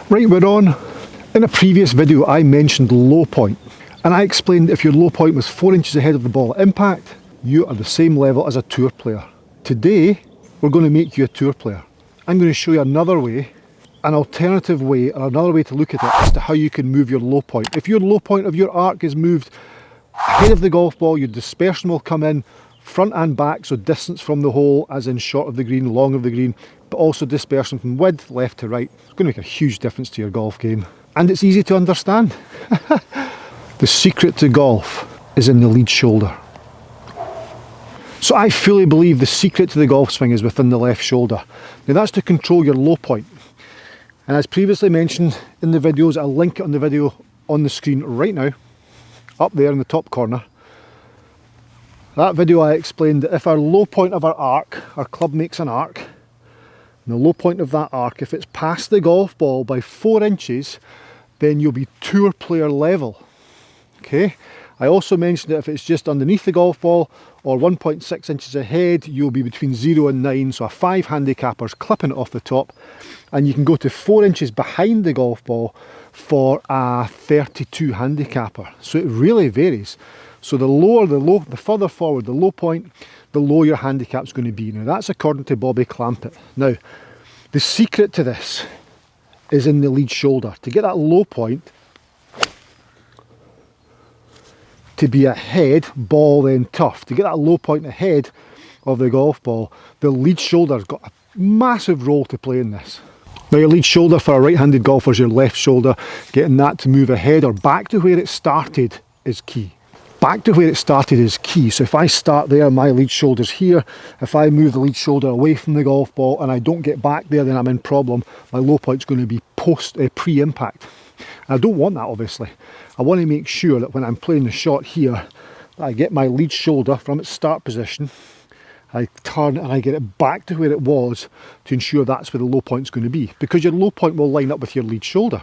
Right, we're on. In a previous video I mentioned low point, and I explained if your low point was 4 inches ahead of the ball at impact, you are the same level as a tour player. Today we're going to make you a tour player. I'm going to show you another way, an alternative way, or another way to look at it as to how you can move your low point. If your low point of your arc is moved ahead of the golf ball, your dispersion will come in front and back, so distance from the hole as in short of the green, long of the green, but also dispersion from width, left to right. It's going to make a huge difference to your golf game. And it's easy to understand. The secret to golf is in the lead shoulder. So I fully believe the secret to the golf swing is within the left shoulder. Now that's to control your low point. And as previously mentioned in the videos, I'll link it on the video on the screen right now, up there in the top corner. That video I explained that if our low point of our arc, our club makes an arc, and the low point of that arc, if it's past the golf ball by 4 inches, then you'll be tour player level. Okay. I also mentioned that if it's just underneath the golf ball or 1.6 inches ahead, you'll be between 0 and 9, so a 5 handicapper's clipping it off the top, and you can go to 4 inches behind the golf ball for a 32 handicapper. So it really varies. So the further forward the low point, the lower your handicap's going to be. Now that's according to Bobby Clampett. Now, the secret to this is in the lead shoulder. To get that low point to be ahead, ball then tough. To get that low point ahead of the golf ball, the lead shoulder's got a massive role to play in this. Now your lead shoulder for a right-handed golfer is your left shoulder. Getting that to move ahead or back to where it started is key. Back to where it started is key. So if I start there, my lead shoulder's here. If I move the lead shoulder away from the golf ball and I don't get back there, then I'm in problem. My low point's going to be pre-impact. I don't want that, obviously. I want to make sure that when I'm playing the shot here, I get my lead shoulder from its start position, I turn and I get it back to where it was to ensure that's where the low point's going to be, because your low point will line up with your lead shoulder.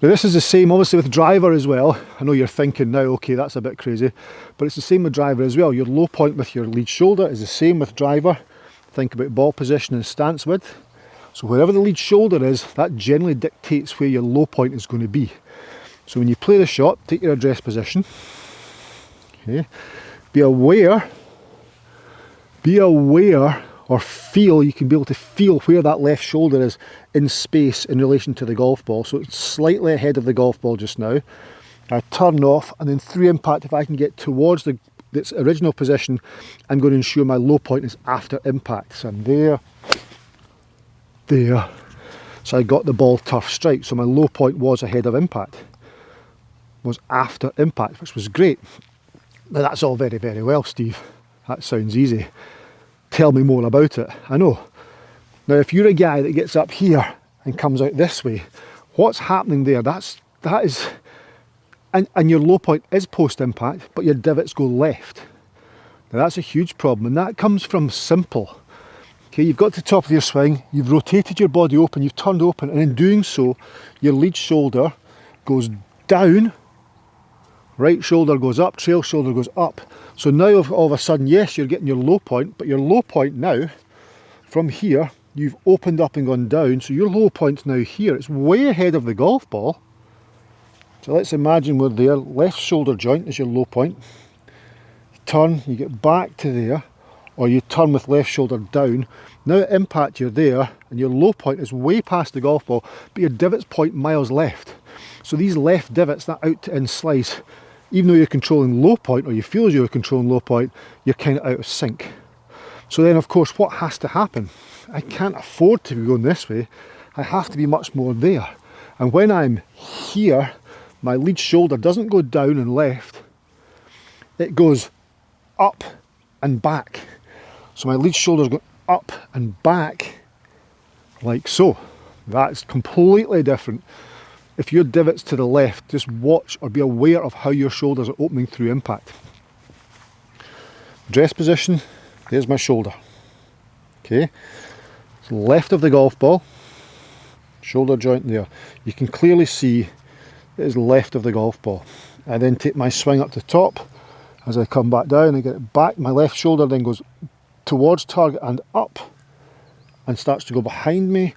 Now this is the same obviously with driver as well. I know you're thinking now, okay, that's a bit crazy, but it's the same with driver as well. Your low point with your lead shoulder is the same with driver. Think about ball position and stance width. So wherever the lead shoulder is, that generally dictates where your low point is going to be. So when you play the shot, take your address position. Okay. Be aware or feel, you can be able to feel where that left shoulder is in space in relation to the golf ball. So it's slightly ahead of the golf ball just now. I turn off, and then through impact, if I can get towards its original position, I'm going to ensure my low point is after impact. So I'm there. So I got the ball turf strike, so my low point was ahead of impact, was after impact, which was great. Now that's all very, very well, Steve. That sounds easy. Tell me more about it. I know. Now if you're a guy that gets up here and comes out this way, what's happening there? That is, and your low point is post impact, but your divots go left. Now that's a huge problem, and that comes from simple. Okay, you've got to the top of your swing, you've rotated your body open, you've turned open, and in doing so, your lead shoulder goes down, right shoulder goes up, trail shoulder goes up. So now all of a sudden, yes, you're getting your low point, but your low point now, from here, you've opened up and gone down, so your low point's now here. It's way ahead of the golf ball. So let's imagine we're there, left shoulder joint is your low point. You turn, you get back to there, or you turn with left shoulder down. Now at impact you're there, and your low point is way past the golf ball, but your divots point miles left. So these left divots, that out to in slice, even though you're controlling low point, or you feel as you're controlling low point, you're kind of out of sync. So then of course what has to happen? I can't afford to be going this way, I have to be much more there. And when I'm here, my lead shoulder doesn't go down and left, it goes up and back. So my lead shoulder's going up and back, like so. That's completely different. If your divot's to the left, just watch or be aware of how your shoulders are opening through impact. Dress position, there's my shoulder. Okay, so left of the golf ball, shoulder joint there. You can clearly see it is left of the golf ball. I then take my swing up to top. As I come back down, I get it back. My left shoulder then goes towards target and up and starts to go behind me,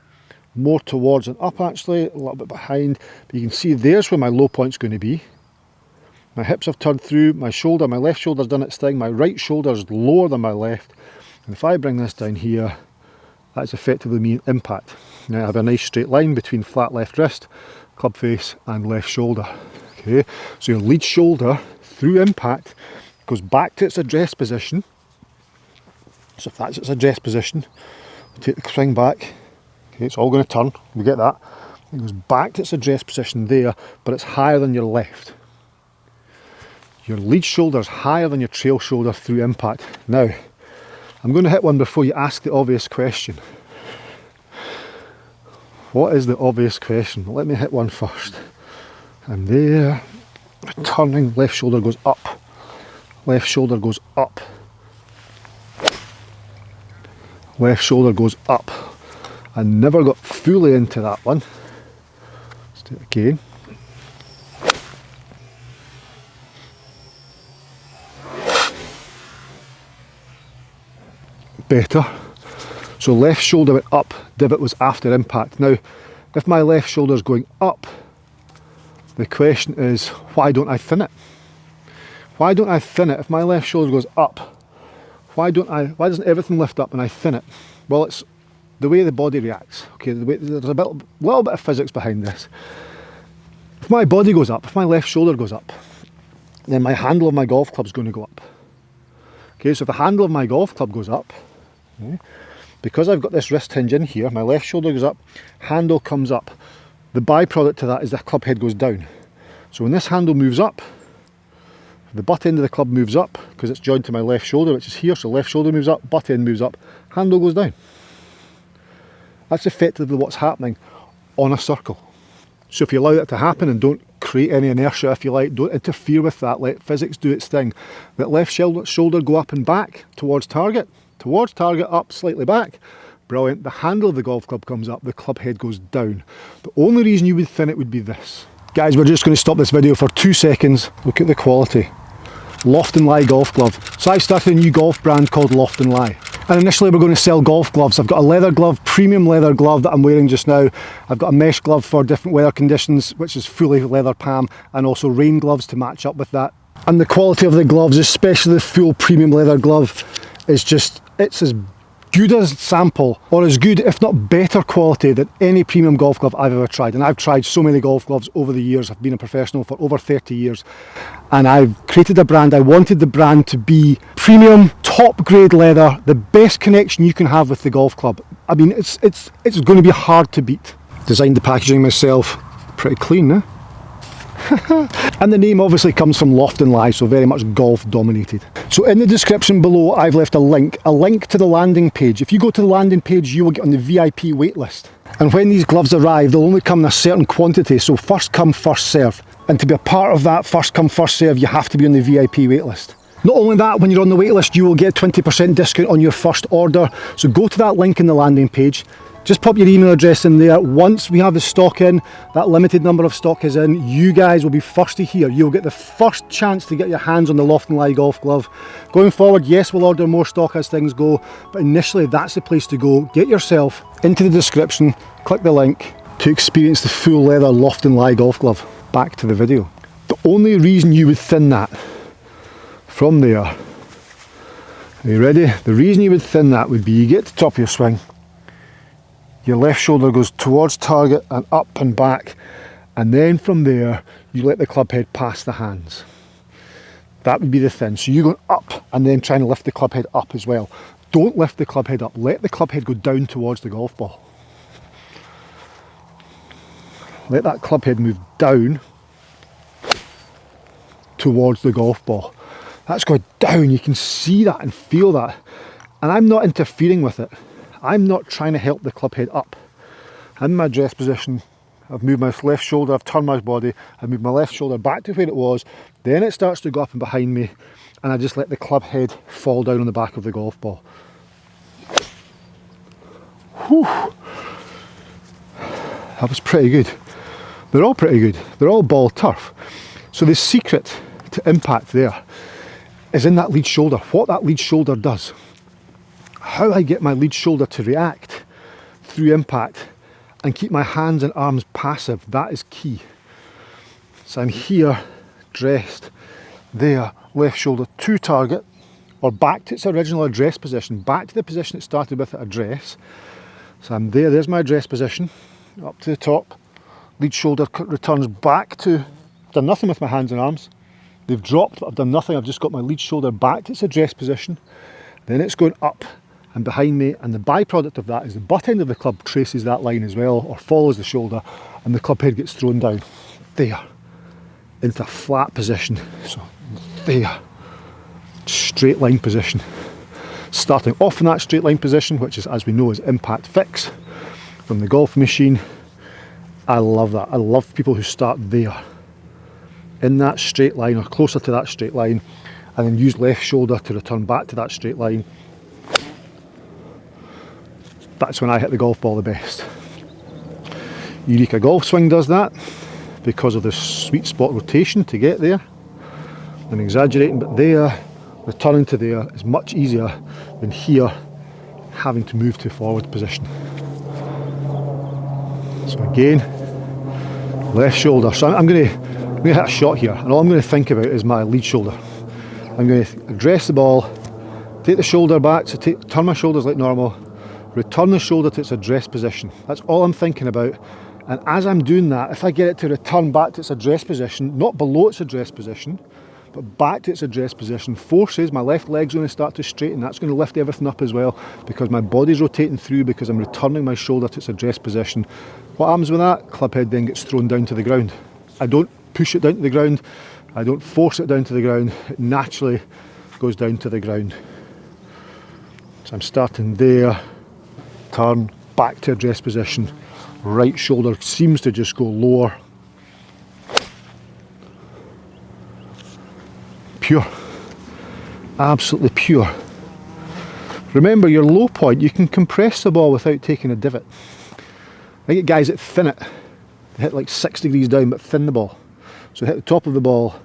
more towards and up actually, a little bit behind, but you can see there's where my low point's going to be. My hips have turned through, my shoulder, my left shoulder's done its thing, my right shoulder's lower than my left, and if I bring this down here, that's effectively me impact. Now I have a nice straight line between flat left wrist, club face and left shoulder. Okay, so your lead shoulder through impact goes back to its address position. So if that's its address position, take the swing back, okay, it's all going to turn, we get that. It goes back to its address position there, but it's higher than your left. Your lead shoulder is higher than your trail shoulder through impact. Now, I'm going to hit one before you ask the obvious question. What is the obvious question? Let me hit one first. And there, turning, left shoulder goes up. Left shoulder goes up. Left shoulder goes up. I never got fully into that one. Let's do it again. Better. So left shoulder went up, divot was after impact. Now, if my left shoulder is going up, the question is, why don't I thin it? Why don't I thin it? If my left shoulder goes up, why doesn't everything lift up and I thin it? Well, it's the way the body reacts. Okay, there's a little bit of physics behind this. If my body goes up, if my left shoulder goes up, then my handle of my golf club is going to go up. Okay, so if the handle of my golf club goes up, okay, because I've got this wrist hinge in here, my left shoulder goes up, handle comes up. The byproduct to that is the club head goes down. So when this handle moves up, the butt end of the club moves up because it's joined to my left shoulder, which is here, so left shoulder moves up, butt end moves up, handle goes down. That's effectively what's happening on a circle. So if you allow that to happen and don't create any inertia, if you like, don't interfere with that, let physics do its thing. Let left shoulder go up and back towards target, up, slightly back. Brilliant. The handle of the golf club comes up, the club head goes down. The only reason you would thin it would be this. Guys, we're just going to stop this video for 2 seconds. Look at the quality. Loft and Lie golf glove. So I started a new golf brand called Loft and Lie. And initially we're going to sell golf gloves. I've got a leather glove, premium leather glove that I'm wearing just now. I've got a mesh glove for different weather conditions, which is fully leather palm, and also rain gloves to match up with that. And the quality of the gloves, especially the full premium leather glove, is just, it's as good as sample, or as good if not better quality than any premium golf glove I've ever tried. And I've tried so many golf gloves over the years. I've been a professional for over 30 years and I've created a brand. I wanted the brand to be premium, top grade leather, the best connection you can have with the golf club. I mean, it's going to be hard to beat. Designed the packaging myself, pretty clean, eh? And the name obviously comes from Loft and Lie, so very much golf dominated. So in the description below I've left a link to the landing page. If you go to the landing page you will get on the VIP waitlist. And when these gloves arrive they'll only come in a certain quantity, so first come first serve. And to be a part of that first come first serve you have to be on the VIP waitlist. Not only that, when you're on the waitlist you will get a 20% discount on your first order. So go to that link in the landing page. Just pop your email address in there. Once we have the stock in, that limited number of stock is in, you guys will be first to hear. You'll get the first chance to get your hands on the Loft and Lie golf glove. Going forward, yes, we'll order more stock as things go, but initially that's the place to go. Get yourself into the description, click the link to experience the full leather Loft and Lie golf glove. Back to the video. The only reason you would thin that from there, are you ready? The reason you would thin that would be you get to the top of your swing, your left shoulder goes towards target and up and back, and then from there you let the club head pass the hands. That would be the thin. So you're going up and then trying to lift the club head up as well. Don't lift the club head up, let the club head go down towards the golf ball. Let that club head move down towards the golf ball. That's going down, you can see that and feel that. And I'm not interfering with it. I'm not trying to help the club head up. I'm in my address position, I've moved my left shoulder, I've turned my body, I've moved my left shoulder back to where it was, then it starts to go up and behind me, and I just let the club head fall down on the back of the golf ball. Whew. That was pretty good. They're all pretty good. They're all ball turf. So the secret to impact there is in that lead shoulder, what that lead shoulder does. How I get my lead shoulder to react through impact and keep my hands and arms passive. That is key. So I'm here, dressed, there, left shoulder to target, or back to its original address position, back to the position it started with at address. So I'm there, there's my address position, up to the top, lead shoulder returns back to, done nothing with my hands and arms. They've dropped, but I've done nothing, I've just got my lead shoulder back to its address position. Then it's going up and behind me, and the byproduct of that is the butt end of the club traces that line as well, or follows the shoulder, and the club head gets thrown down. There. Into a flat position. So there. Straight line position. Starting off in that straight line position, which is, as we know, is impact fix from the golf machine. I love that. I love people who start there. In that straight line, or closer to that straight line, and then use left shoulder to return back to that straight line. That's when I hit the golf ball the best. Eureka Golf Swing does that because of the sweet spot rotation to get there. I'm exaggerating, but there, returning to there is much easier than here having to move to forward position. So again, left shoulder. So I'm going to hit a shot here, and all I'm going to think about is my lead shoulder. I'm going to address the ball, take the shoulder back, so turn my shoulders like normal, return the shoulder to its address position. That's all I'm thinking about. And as I'm doing that, if I get it to return back to its address position, not below its address position, but back to its address position, forces my left leg's going to start to straighten. That's going to lift everything up as well, because my body's rotating through, because I'm returning my shoulder to its address position. What happens with that? Club head then gets thrown down to the ground. I don't push it down to the ground. I don't force it down to the ground. It naturally goes down to the ground. So I'm starting there, turn, back to address position. Right shoulder seems to just go lower. Pure. Absolutely pure. Remember, your low point, you can compress the ball without taking a divot. I get guys that thin it. They hit like 6 degrees down but thin the ball. So hit the top of the ball,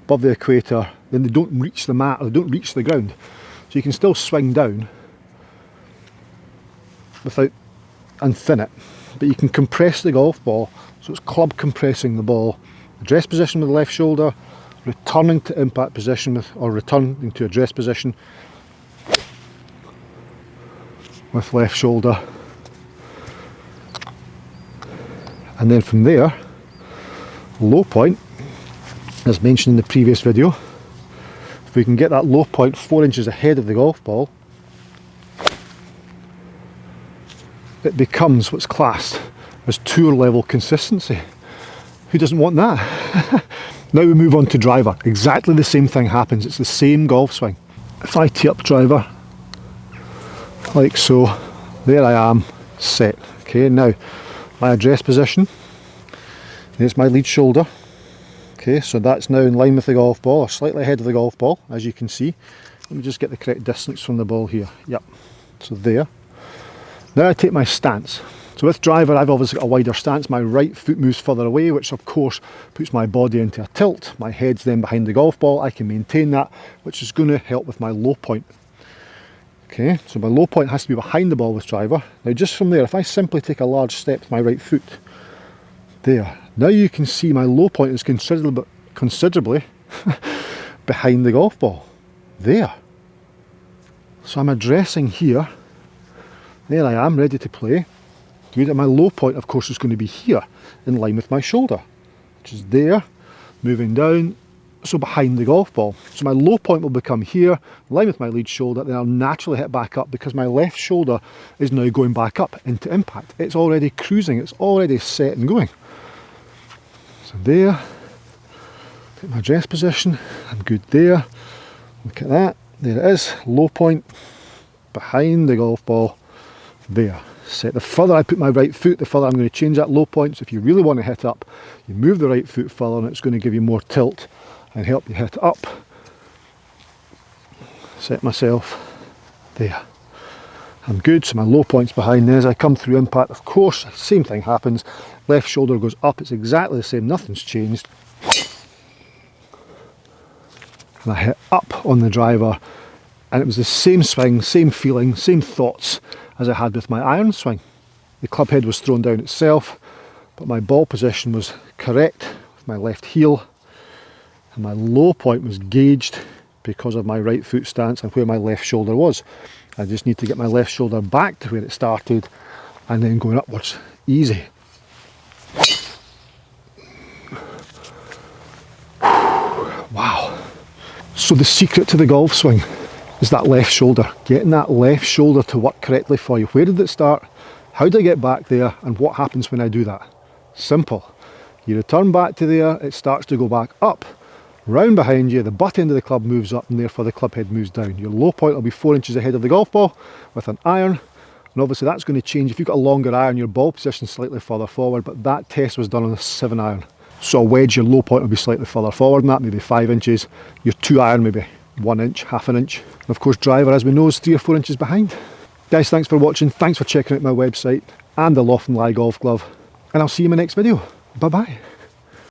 above the equator, then they don't reach the mat, or they don't reach the ground. So you can still swing down without, and thin it. But you can compress the golf ball, so it's club compressing the ball. Address position with the left shoulder, returning to impact position with, or returning to address position with left shoulder. And then from there, low point, as mentioned in the previous video, if we can get that low point 4 inches ahead of the golf ball, it becomes what's classed as tour level consistency. Who doesn't want that? Now we move on to driver. Exactly the same thing happens. It's the same golf swing. If I tee up driver, like so, there I am, set. Okay, now my address position, there's my lead shoulder. Okay, so that's now in line with the golf ball, or slightly ahead of the golf ball, as you can see. Let me just get the correct distance from the ball here. Yep, so there. Now I take my stance. So with driver, I've obviously got a wider stance. My right foot moves further away, which of course puts my body into a tilt. My head's then behind the golf ball. I can maintain that, which is going to help with my low point. Okay, so my low point has to be behind the ball with driver. Now just from there, if I simply take a large step with my right foot, there. Now you can see my low point is considerably behind the golf ball. There. So I'm addressing here. There I am, ready to play. Good. And my low point, of course, is going to be here, in line with my shoulder, which is there, moving down, so behind the golf ball. So my low point will become here, in line with my lead shoulder, then I'll naturally hit back up because my left shoulder is now going back up into impact. It's already cruising, it's already set and going. So there, take my address position, I'm good there. Look at that, there it is, low point, behind the golf ball, there. Set. The further I put my right foot, the further I'm going to change that low point. So if you really want to hit up, you move the right foot further and it's going to give you more tilt and help you hit up. Set myself there. I'm good, so my low point's behind there. As I come through impact, of course, same thing happens. Left shoulder goes up, it's exactly the same, nothing's changed. And I hit up on the driver, and it was the same swing, same feeling, same thoughts as I had with my iron swing. The club head was thrown down itself, but my ball position was correct with my left heel, and my low point was gauged because of my right foot stance and where my left shoulder was. I just need to get my left shoulder back to where it started and then going upwards. Easy. Wow. So the secret to the golf swing is that left shoulder. Getting that left shoulder to work correctly for you. Where did it start? How do I get back there? And what happens when I do that? Simple. You return back to there, it starts to go back up, round behind you, the butt end of the club moves up, and therefore the club head moves down. Your low point will be 4 inches ahead of the golf ball with an iron, and obviously that's going to change. If you've got a longer iron, your ball position is slightly further forward, but that test was done on a 7 iron. So a wedge, your low point will be slightly further forward than that, maybe 5 inches. Your 2 iron, maybe 1 inch, half an inch. And of course driver, as we know, is 3 or 4 inches behind. Guys, thanks for watching, thanks for checking out my website and the Loft and Lie golf glove, and I'll see you in my next video. Bye bye.